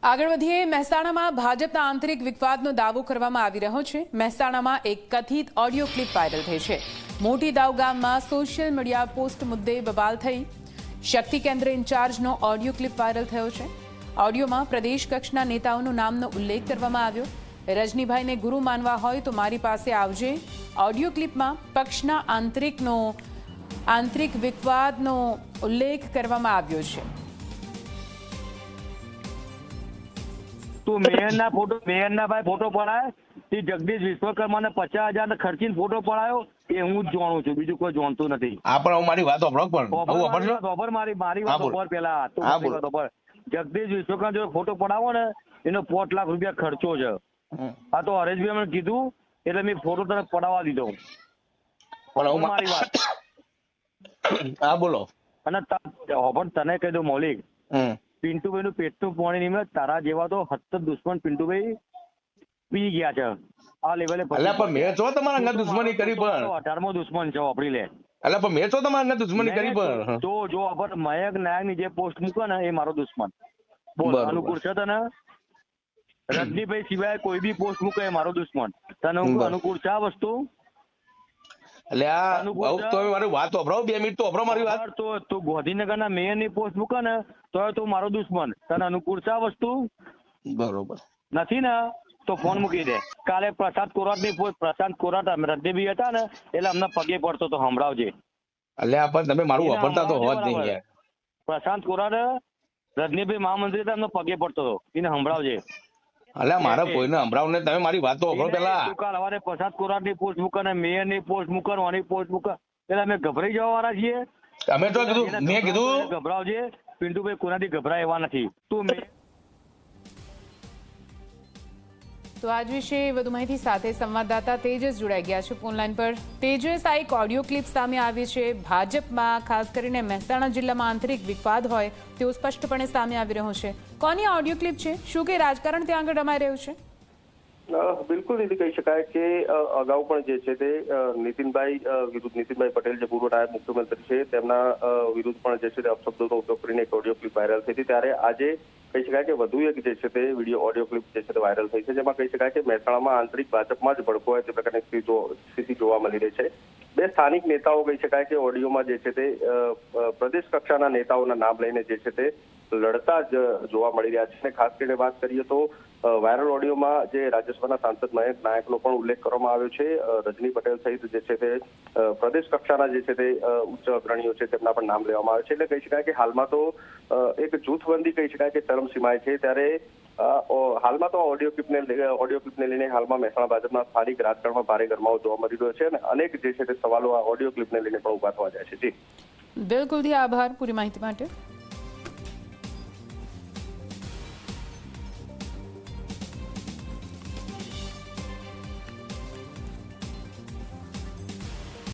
આગળ વધીએ મહેસાણામાં ભાજપના આંતરિક વિવાદનો દાવો કરવામાં આવી રહ્યો છે। મહેસાણામાં એક કથિત ઓડિયો ક્લિપ વાયરલ થઈ છે। મોટી દાવ ગામમાં સોશિયલ મીડિયા પોસ્ટ મુદ્દે બબાલ થઈ। શક્તિ કેન્દ્ર ઇન્ચાર્જનો ઓડિયો ક્લિપ વાયરલ થયો છે। ઓડિયોમાં પ્રદેશ કક્ષના નેતાઓના નામનો ઉલ્લેખ કરવામાં આવ્યો। રજનીભાઈને ગુરુ માનવા હોય તો મારી પાસે આવજે। ઓડિયો ક્લિપમાં પક્ષના આંતરિક વિવાદનો ઉલ્લેખ કરવામાં આવ્યો છે। તો મેયરના ભાઈ ફોટો પડાય તે જગદીશ વિશ્વકર્માને 50,000 ખર્ચીને ફોટો પડાયો એ હું જ જાણું છું, બીજું કોઈ જાણતું નથી। આ પણ હું મારી વાત સાંભળો મારી વાત ખબર પેલા તો જગદીશ વિશ્વકર્મા જો ફોટો પડાવો ને એનો 5 લાખ રૂપિયા ખર્ચો છે। આ તો હરેશભાઈ મને કીધું એટલે મેં ફોટો તરફ પડાવવા દીધો। પણ મારી વાત હા બોલો। અને તને કહી દઉં મૌલિક, પિન્ટુભાઈ નું પેટનું પાણી નીકળે તારા જેવા તો 70 દુશ્મન પિન્ટુભાઈ પી ગયા છે આ લેવલે। પણ મેં છો તમારા અંગત દુશ્મની કરી પણ 18મો દુશ્મન છે વાપરી લે। એટલે પણ મેં છો તમારા અંગત દુશ્મની કરી પણ તો જો આપણે મયંક નાયક ની જે પોસ્ટ મૂકે ને એ મારો દુશ્મન બોલ અનુકૂળ છે તને? રજનીભાઈ સિવાય કોઈ બી પોસ્ટ મૂકે એ મારો દુશ્મન તને અનુકૂળ છે આ વસ્તુ? એટલે આ તો મારી વાત સાંભળો 2 મિનિટ તો સાંભળો મારી વાત। તો તું ગાંધીનગરના મેયર ની પોસ્ટ મૂકે ને તો તું મારો દુશ્મન તને અનુકૂળ છે આ વસ્તુ? બરોબર નથી ને તો ફોન મૂકી દે। કાલે પ્રશાંત કોરાટ રજનીભાઈ હતા ને એટલે અમને પગે પડતો તો સંભળાવજે। એટલે પણ તમે મારું વાપરતા તો હોત નહીં યાર। પ્રશાંત કોરાટ રજનીભાઈ મહામંત્રી હતા એમને પગે પડતો હતો એને સંભળાવજે। એટલે મારે કોઈને સંભળાવ ને તમે મારી વાત તો સાંભળો પેલા। કાલ સવારે પ્રશાંત કોરાટ ની પોસ્ટ મૂકે ને મેયર ની પોસ્ટ મૂકે આની પોસ્ટ મૂકે એટલે અમે ગભરાઈ જવા વાળા છીએ। તમે તો કીધું મેં કીધું ગભરાવજે પિન્ટુભાઈ કોનાથી ગભરાય એવા નથી તું। તો આજ વિશે વધુ માહિતી સાથે સંવાદદાતા તેજસ જોડાઈ ગયા છે ફોન લાઈન પર। તેજસ, આ એક ઓડિયો ક્લિપ સામે આવી છે। ભાજપમાં ખાસ કરીને મહેસાણા જિલ્લામાં આંતરિક વિવાદ હોય તેવું સ્પષ્ટપણે સામે આવી રહ્યું છે। કોની ઓડિયો ક્લિપ છે? શું કે રાજકારણ ત્યાં આગળ રમાઈ રહ્યું છે? બિલકુલ એવી કહી શકાય કે અગાઉ પણ જે છે તે નીતિનભાઈ વિરુદ્ધ નીતિનભાઈ પટેલ જે પૂર્વ નાયબ મુખ્યમંત્રી છે તેમના વિરુદ્ધ પણ જે છે તે અપશબ્દોનો ઉપયોગ કરીને એક ઓડિયો ક્લિપ વાયરલ થઈ હતી। ત્યારે આજે કહી શકાય કે વધુ એક જે છે તે વિડીયો ઓડિયો ક્લિપ જે છે તે વાયરલ થઈ છે, જેમાં કહી શકાય કે મહેસાણામાં આંતરિક ભાજપમાં જ ભડકો હોય તે પ્રકારની સ્થિતિ જોવા મળી રહી છે। 2 સ્થાનિક નેતાઓ કહી શકાય કે ઓડિયોમાં જે છે તે પ્રદેશ કક્ષાના નેતાઓના નામ લઈને જે છે તે લડતા જ જોવા મળી રહ્યા છે। અને ખાસ કરીને વાત કરીએ તો વાયરલ ઓડિયોમાં જે રાજ્યસભાના સાંસદ મયંક નાયકનો પણ ઉલ્લેખ કરવામાં આવ્યો છે। રજની પટેલ સહિત જે છે તે પ્રદેશ કક્ષાના જે છે તે ઉચ્ચ અગ્રણીઓ છે તેમના પણ નામ લેવામાં આવે છે। એટલે કહી શકાય કે હાલમાં તો એક જૂથબંધી કહી શકાય કે ચરમસીમાએ છે। ત્યારે હાલમાં તો ઓડિયો ક્લિપને લઈને હાલમાં મહેસાણા ભાજપના સ્થાનિક રાજકારણમાં ભારે ગરમાવો જોવા મળી રહ્યો છે અને અનેક જે છે તે સવાલો આ ઓડિયો ક્લિપને લઈને પણ ઉભા થવા જાય છે। જી બિલકુલ, આભાર પૂરી માહિતી માટે।